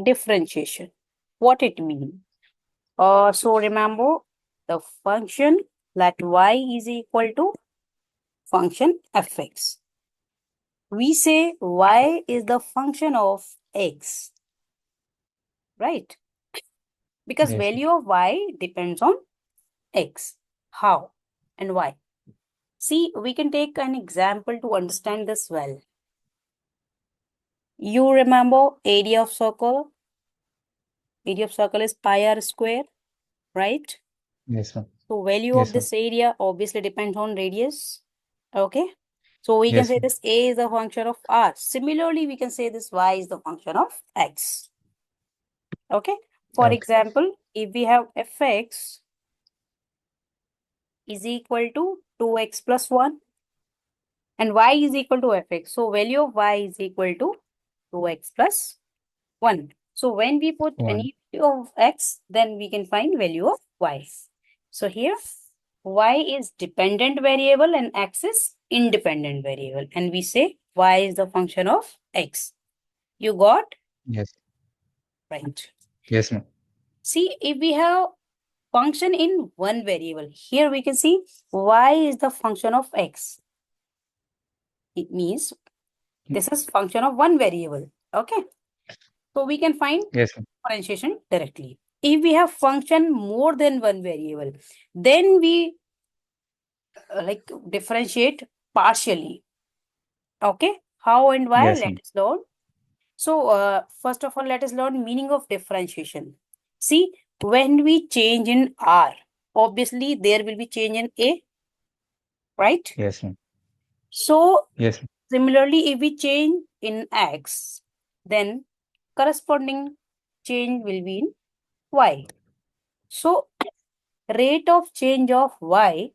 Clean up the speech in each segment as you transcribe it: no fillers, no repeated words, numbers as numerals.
differentiation. What it means? So remember the function that y is equal to function fx. We say y is the function of x, right? Because Yes. value of y depends on x. How and why? See, we can take an example to understand this well. You remember area of circle? Area of circle is pi r square, right? Yes, ma'am. So value of Yes, ma'am. this area obviously depends on radius. Okay. So we can Yes, say ma'am. this a is the function of r. Similarly, we can say this y is the function of x. Okay. For Okay. example, if we have fx is equal to 2x plus 1 and y is equal to fx. So value of y is equal to 2x plus 1. So when we put 1. any value of x, then we can find value of y. So here y is dependent variable and x is independent variable. And we say y is the function of x. You got? Yes. Right. Yes, ma'am. See, if we have function in one variable, here we can see y is the function of x. It means this is function of one variable. Okay. So we can find Yes, ma'am. differentiation directly. If we have function more than one variable, then we like differentiate partially. Okay. How and why? Yes, Let ma'am. us learn. So first of all, let us learn meaning of differentiation. See, when we change in R, obviously there will be change in A, right? Yes, ma'am. So Yes, ma'am. similarly, if we change in X, then corresponding change will be in Y. So rate of change of Y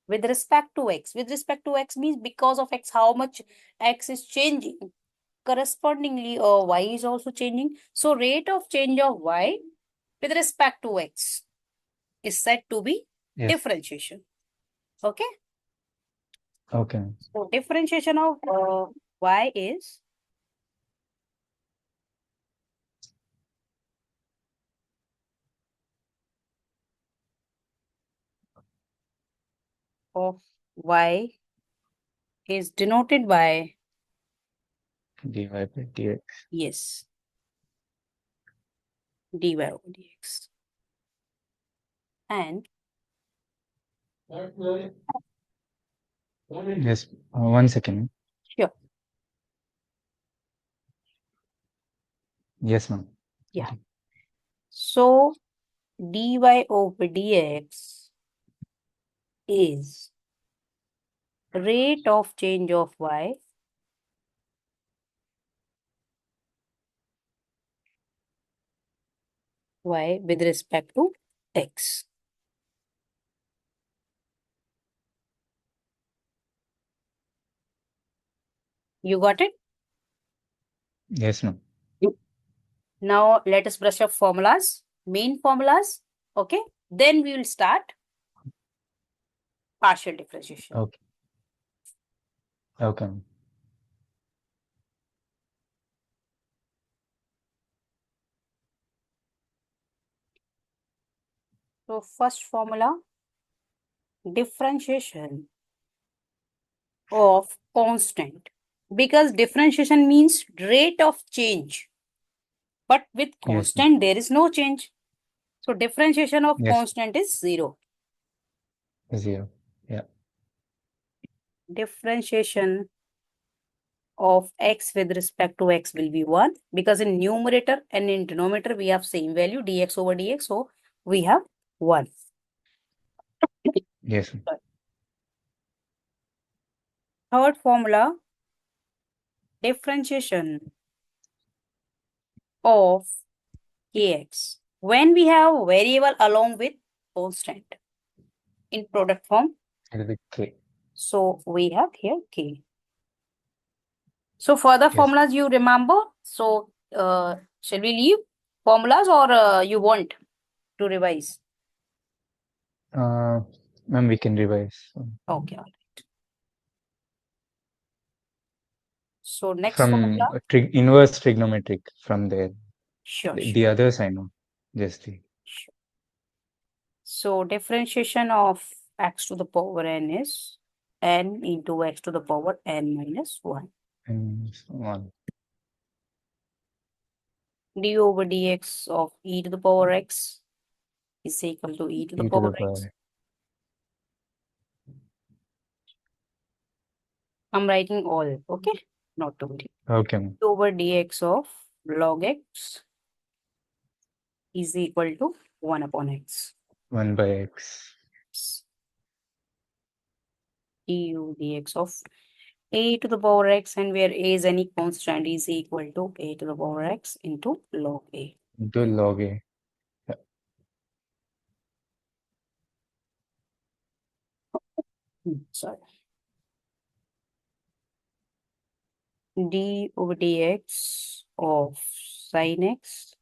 with respect to X. With respect to X means because of X, how much X is changing. Correspondingly, Y is also changing. So rate of change of Y with respect to X is said to be Yes. differentiation. Okay. Okay, ma'am. So differentiation of Y is of Y is denoted by, dy by dx. yes, dy over dx. And Yes. 1 second. sure, Yes, ma'am. yeah. So dy over dx is rate of change of y with respect to x. You got it? Yes, ma'am. Now let us brush up formulas, main formulas. Okay. Then we will start partial differentiation. Okay. Okay, ma'am. So first formula, differentiation of constant. Because differentiation means rate of change. But with Yes, ma'am. constant, there is no change. So differentiation of Yes. constant is 0. 0. Yeah. Differentiation of x with respect to x will be 1 because in numerator and in denominator we have same value dx over dx, so we have 1. Yes, ma'am. Third formula, differentiation of kx when we have variable along with constant in product form, It'll be k. so we have here k. So further Yes. formulas you remember, so shall we leave formulas or you want to revise? Uh, Ma'am, we can revise. Okay. So next From formula, inverse trigonometric from there. Sure, The sure, others I know. Just the sure. So differentiation of x to the power n is n into x to the power n minus 1. and so on. d over dx of e to the power x is equal to e to the E to power the x. power. I'm writing all, okay? Not to worry. Okay, ma'am. d over dx of log x is equal to 1 upon x. 1 by x. du dx of a to the power x, and where a is any constant, is equal to a to the power x into log a. Into log a. Yeah. Sorry. d over dx of sin x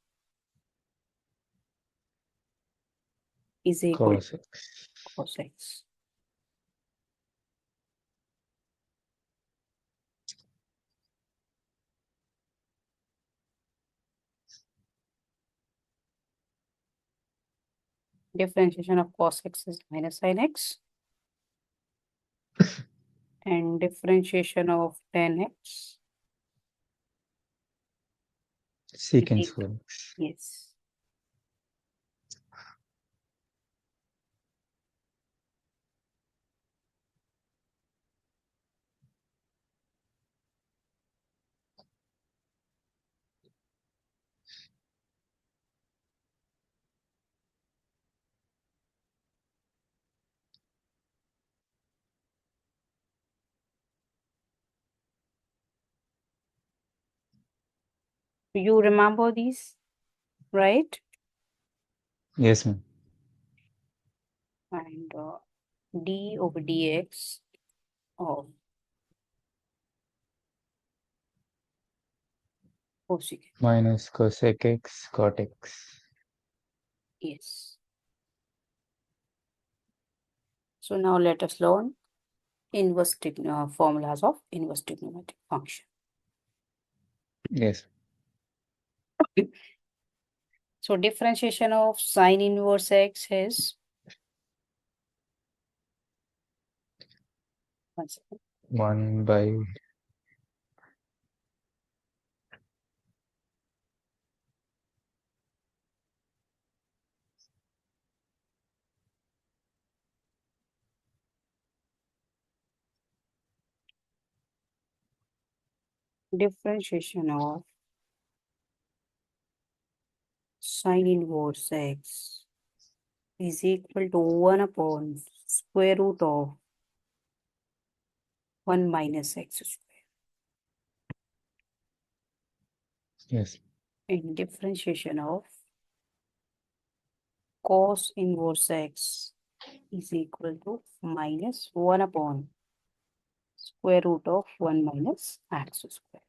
is equal to Cos x. cos x. Differentiation of cos x is minus sin x, and differentiation of tan x is Secant equal. 4x. Yes. You remember these, right? Yes, ma'am. And d over dx of cosec. Minus cosec x, cot x. Yes. So now let us learn formulas of inverse trigonometric function. Yes. So differentiation of sine inverse x is 1 second. 1 by Differentiation of sine inverse x is equal to 1 upon square root of 1 minus x square. yes. And differentiation of cos inverse x is equal to minus 1 upon square root of 1 minus x square.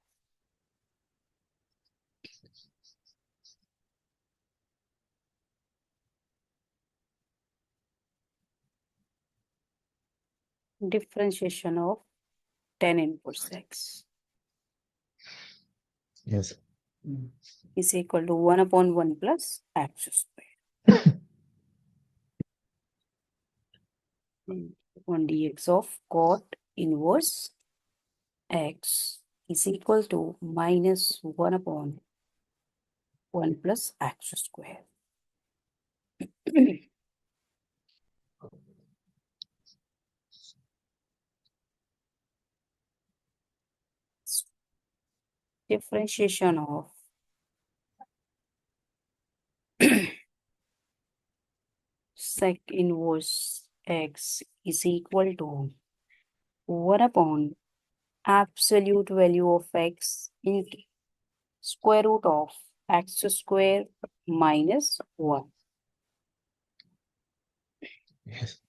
Differentiation of tan inverse x Yes. is equal to 1 upon 1 plus x square. And 1 dx of cot inverse x is equal to minus 1 upon 1 plus x square. Differentiation of sec inverse x is equal to 1 upon absolute value of x into square root of x square minus 1. Yes.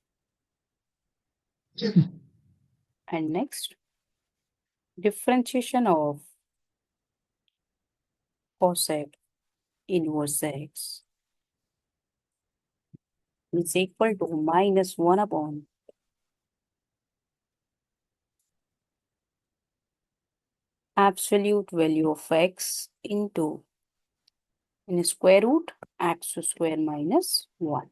And next, differentiation of cosec inverse x is equal to minus 1 upon absolute value of x into in square root x square minus 1.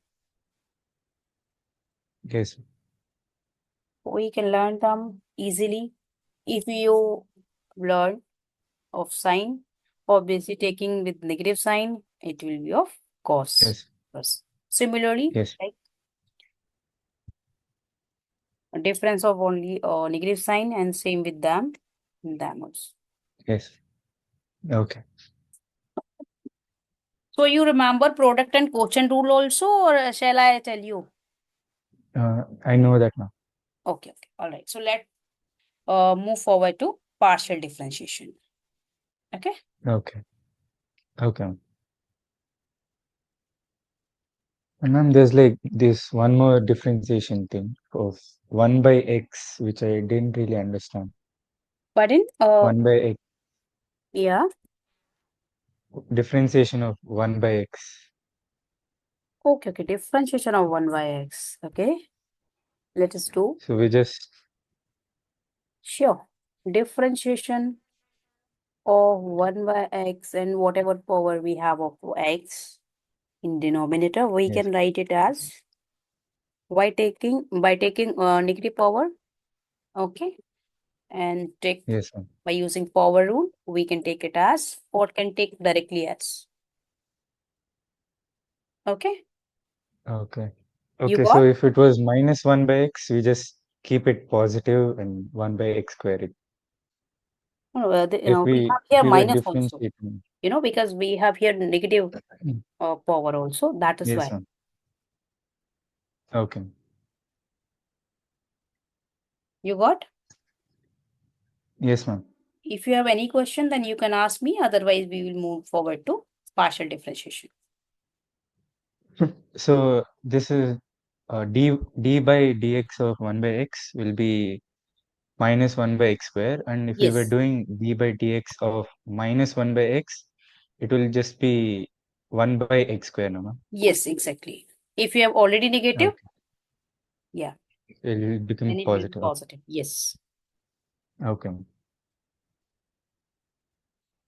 Yes. We can learn them easily if you learn of sign. Obviously, taking with negative sign, it will be of cos. Yes. Plus. Similarly, Yes. like a difference of only negative sign and same with them also. Yes. Okay. So you remember product and quotient rule also, or shall I tell you? I know that now. Okay, okay, all right. So let move forward to partial differentiation. Okay. Okay. Okay. And ma'am, there's like this one more differentiation thing of 1 by x, which I didn't really understand. Pardon? 1 by x, Yeah. differentiation of 1 by x. Okay, okay. Differentiation of 1 by x. Okay. Let us do. So we just, Sure. Differentiation of 1 by x and whatever power we have of x in denominator, we yes, can write it as by taking negative power. Okay. And take yes, ma'am. by using power rule, we can take it as or can take directly as. Okay. Okay. You Okay, so got? if it was minus 1 by x, we just keep it positive and 1 by x square it. No, If we we have if here we were minus also, differentiating. because we have here negative power also. That is Yes, why. ma'am. Okay. You got? Yes, ma'am. If you have any question, then you can ask me. Otherwise, we will move forward to partial differentiation. So this is d by dx of 1 by x will be minus 1 by x square, and if we were Yes. doing d by dx of minus 1 by x, it will just be 1 by x square, no, ma'am? Yes, exactly. If you have already negative, Okay. yeah, It will become then it will be positive. positive. Yes. Okay, ma'am.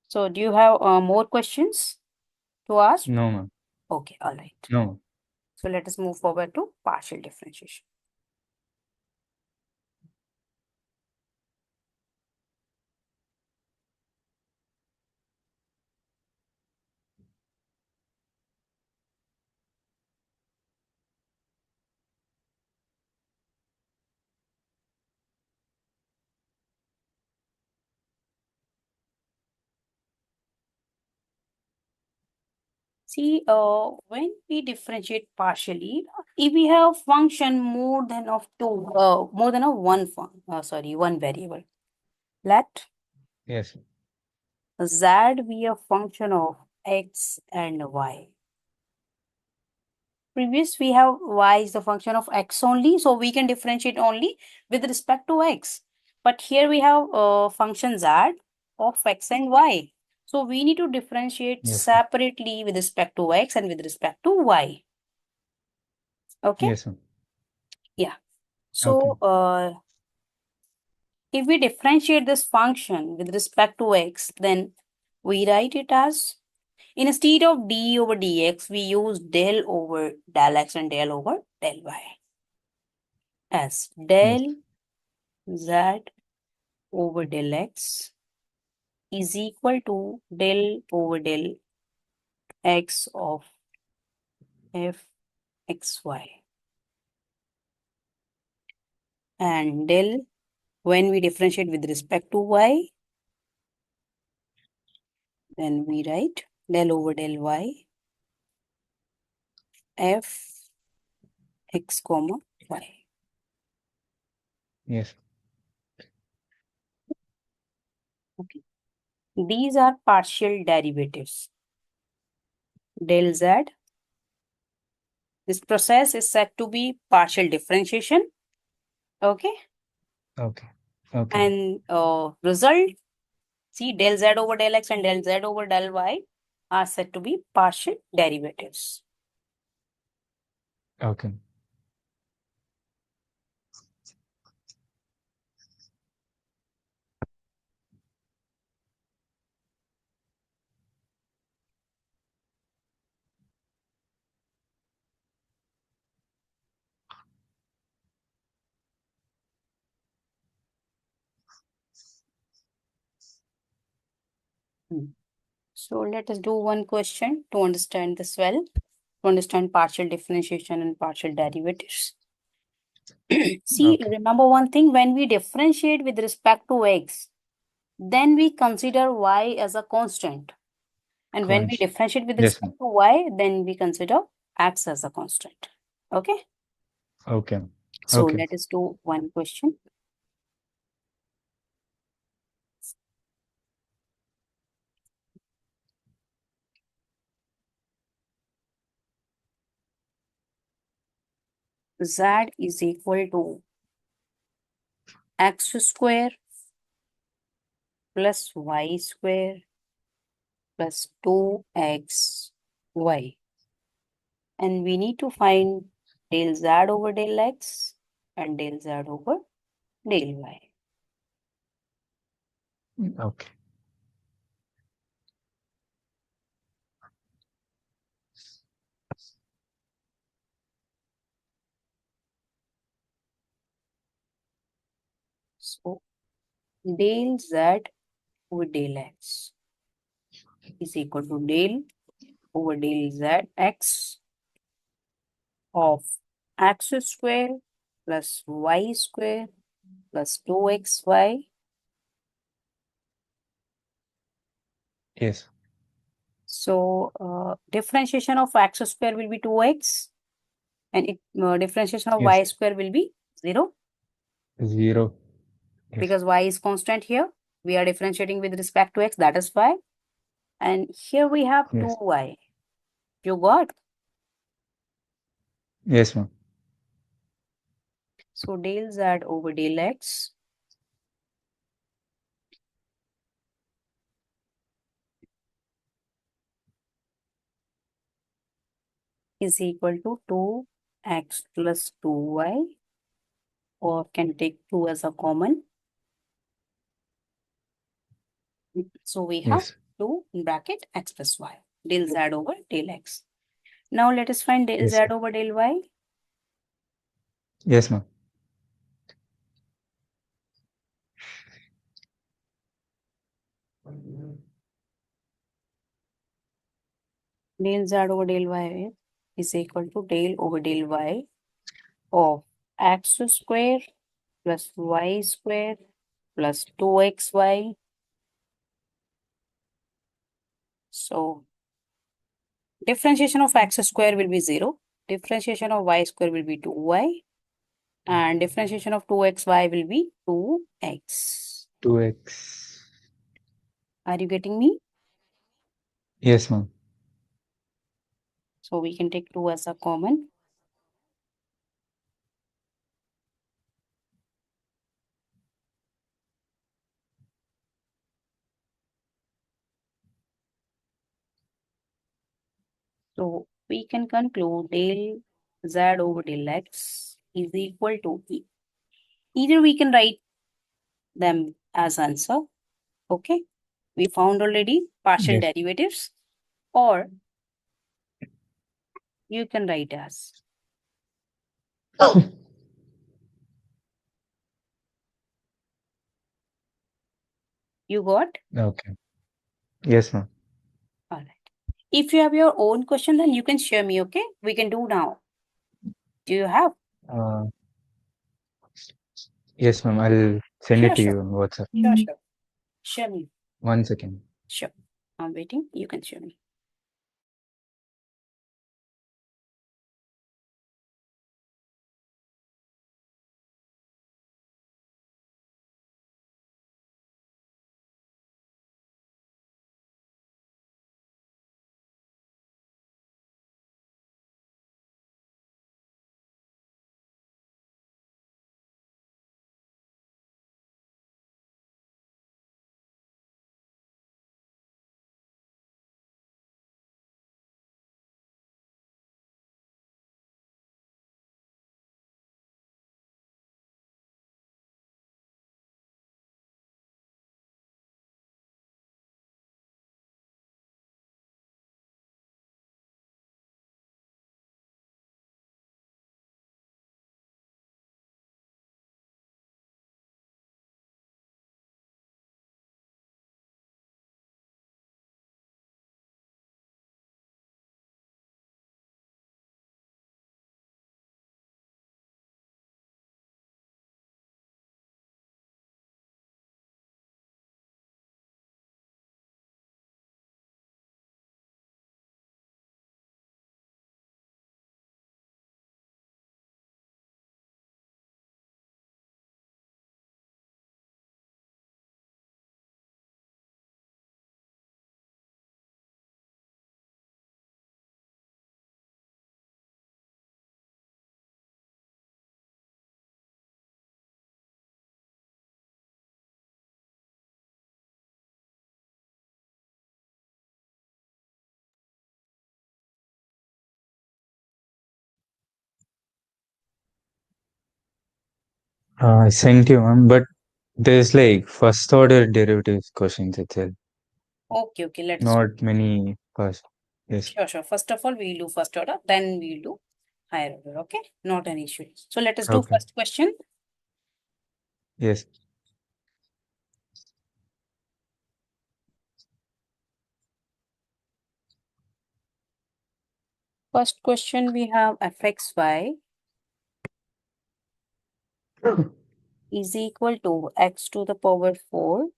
So, do you have more questions to ask? No, ma'am. Okay, all right. No. So, let us move forward to partial differentiation. See, when we differentiate partially, if we have function more than of two, more than a one variable, let Yes. z be a function of x and y. Previous we have y is the function of x only, so we can differentiate only with respect to x. But here we have function z of x and y. So we need to differentiate Yes, ma'am. separately with respect to x and with respect to y. Okay? Yes, ma'am. Yeah. Okay. So if we differentiate this function with respect to x, then we write it as instead of d over dx, we use del over del x and del over del y as Yes. del z over del x is equal to del over del x of f x y. And del, when we differentiate with respect to y, then we write del over del y f x comma y. Yes. Okay. These are partial derivatives. Del z. This process is said to be partial differentiation. Okay. Okay. Okay. And result, see, del z over del x and del z over del y are said to be partial derivatives. Okay. Hmm. So let us do one question to understand this well, to understand partial differentiation and partial derivatives. See, Okay. remember one thing, when we differentiate with respect to x, then we consider y as a constant. And when we Cons. differentiate with Yes, respect ma'am. to y, then we consider x as a constant. Okay? Okay. So Okay. let us do one question. Z is equal to x square plus y square plus 2xy. And we need to find del z over del x and del z over del y. Okay. So del z over del x is equal to del over del z x of x square plus y square plus 2xy. Yes. So differentiation of x square will be 2x and differentiation of Yes. y square will be 0 0. Yes. because y is constant here. We are differentiating with respect to x, that is why. And here we have Yes. 2y. You got? Yes, ma'am. So del z over del x is equal to 2x plus 2y, or can take 2 as a common. So we have Yes. 2 in bracket x plus y, del z over del x. Now let us find del Yes, z sir. over del y. Yes, ma'am. Del z over del y is equal to del over del y of x square plus y square plus 2xy. So differentiation of x square will be 0. Differentiation of y square will be 2y. And differentiation of 2xy will be 2x. 2x. Are you getting me? Yes, ma'am. So we can take 2 as a common. So we can conclude del z over del x is equal to e. Either we can write them as answer. Okay. We found already partial Yes. derivatives, or you can write as. You got? Okay. Yes, ma'am. All right. If you have your own question, then you can share me. Okay. We can do now. Do you have? Uh, yes, ma'am. I'll send it Sure, to sure. you on WhatsApp. Sure, sure. Share me. 1 second. Sure. I'm waiting. You can share me. I sent you one, but there's like first order derivatives questions itself, Okay, okay, let's do. not many first. Yes. Sure, sure. First of all, we'll do first order, then we'll do higher order. Okay, not an issue. So let us do Okay. first question. Yes. First question we have fxy is equal to x to the power 4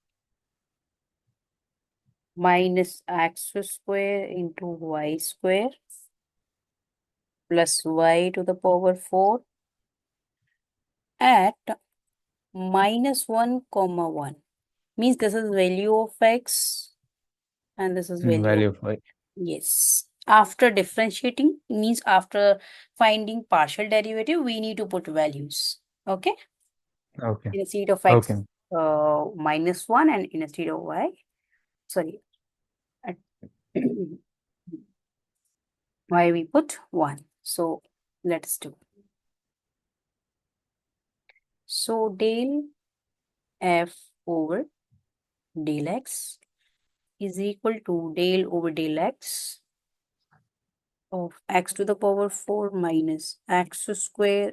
minus x square into y square plus y to the power 4 at minus 1 comma 1. Means this is value of x and this is value of, Value of y. yes. After differentiating, means after finding partial derivative, we need to put values. Okay. Okay. Instead of Okay. x minus 1 and instead of y, sorry, at y we put 1. So let's do. So del f over del x is equal to del over del x of x to the power 4 minus x square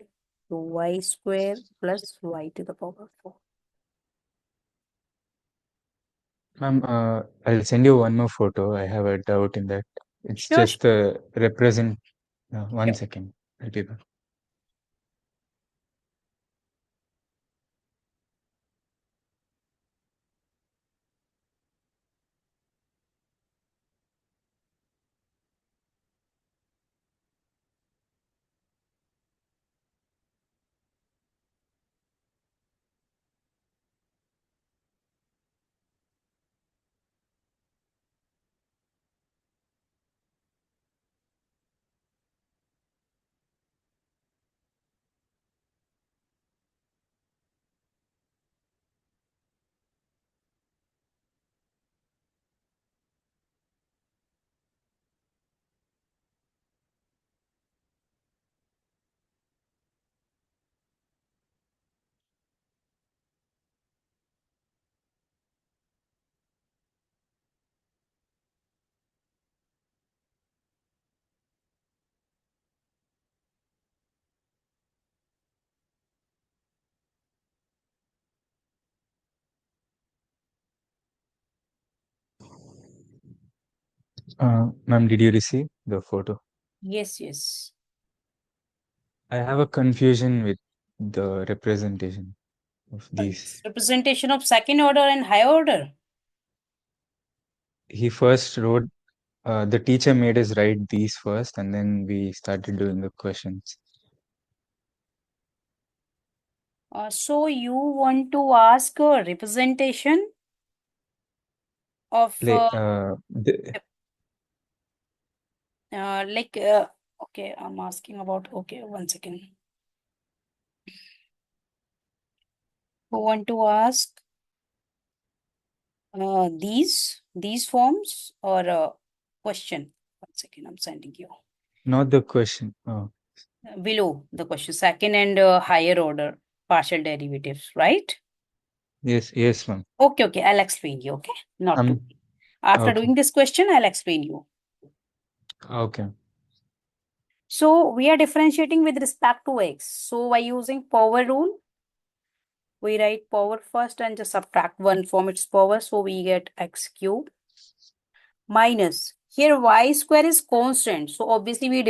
to y square plus y to the power 4. Ma'am, I'll send you one more photo. I have a doubt in that. It's Sure, just the represent. One sure. second. I'll be back. Ma'am, did you receive the photo? Yes, yes. I have a confusion with the representation of these. Representation of second order and higher order. He first wrote, the teacher made us write these first, and then we started doing the questions. So you want to ask a representation of Like, like okay, I'm asking about, okay, 1 second. Who want to ask these forms or a question? 1 second, I'm sending you not the question. Oh, below the question, second and higher order partial derivatives, right? yes, yes, ma'am. Okay, okay, I'll explain you. Okay, not to. Um, After okay, doing this question, I'll explain you. okay. So we are differentiating with respect to x. So by using power rule, we write power first and just subtract 1 from its power. So we get x cube minus, here y square is constant. So obviously we are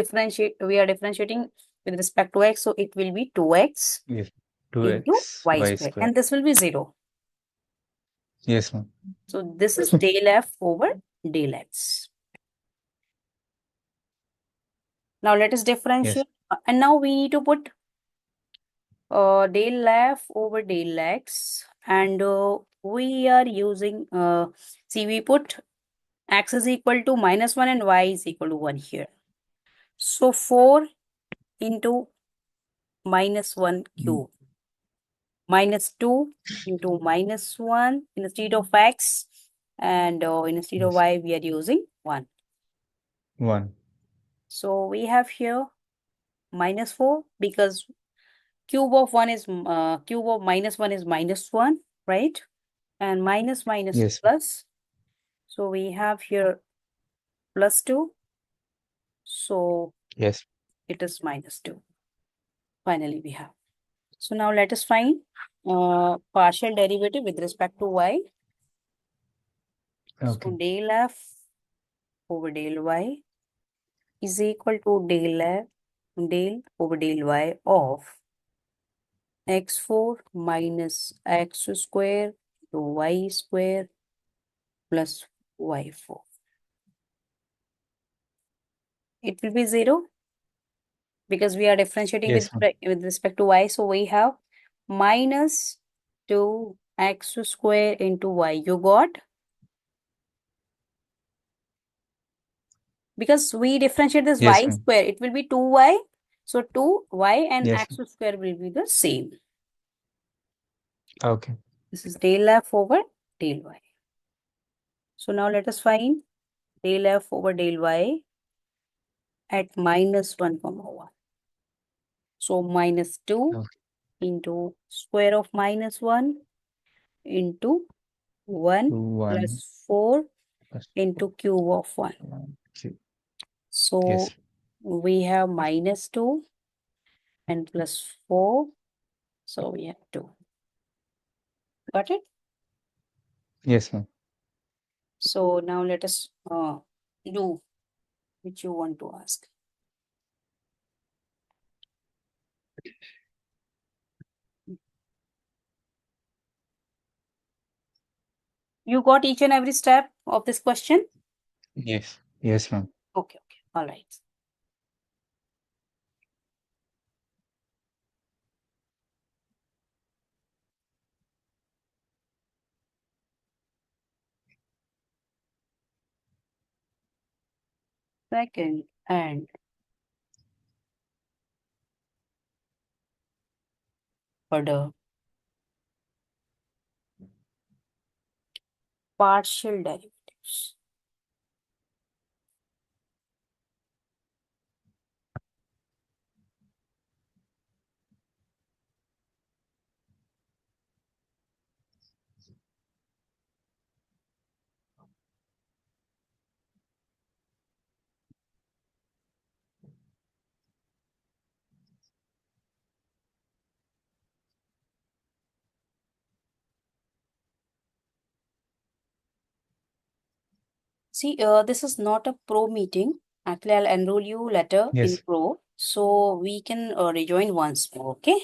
differentiating with respect to x. So it will be 2x Yes, into 2x y y square. square. And this will be 0. Yes, ma'am. So this is del f over del x. Now let us Yes. differentiate. And now we need to put del f over del x, and we are using see, we put x is equal to minus 1 and y is equal to 1 here. So 4 into minus 1 Mm, cube minus 2 into minus 1 instead of x, and instead of yes. y we are using 1. 1. So we have here minus 4 because cube of 1 is cube of minus 1 is minus 1, right? And minus minus Yes. plus. So we have here plus 2. So Yes. it is minus 2. Finally, we have. So now let us find partial derivative with respect to y. Okay. So del f over del y is equal to del over del y of x4 minus x square to y square plus y4. It will be 0 because we are differentiating Yes, ma'am. with respect to y. So we have minus 2x square into y. You got? Because we differentiate this Yes, y ma'am. square, it will be 2y. So 2y and Yes, x square will be the same. okay. This is del f over del y. So now let us find del f over del y at minus 1 comma 1. So minus 2 Okay. into square of minus 1 into 1 1 plus 4 plus into cube of 1. 2. So Yes. we have minus 2 and plus 4. So we have 2. Got it? Yes, ma'am. So now let us do which you want to ask. You got each and every step of this question? Yes. Yes, ma'am. Okay, okay. All right. Second and order partial derivatives. See, this is not a pro meeting. Actually, I'll enroll you later in Yes. pro, so we can rejoin once more, okay?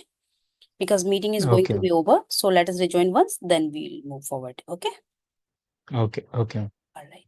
Because meeting is going Okay, to ma'am. be over. So let us rejoin once, then we'll move forward, okay? Okay. Okay, ma'am. All right.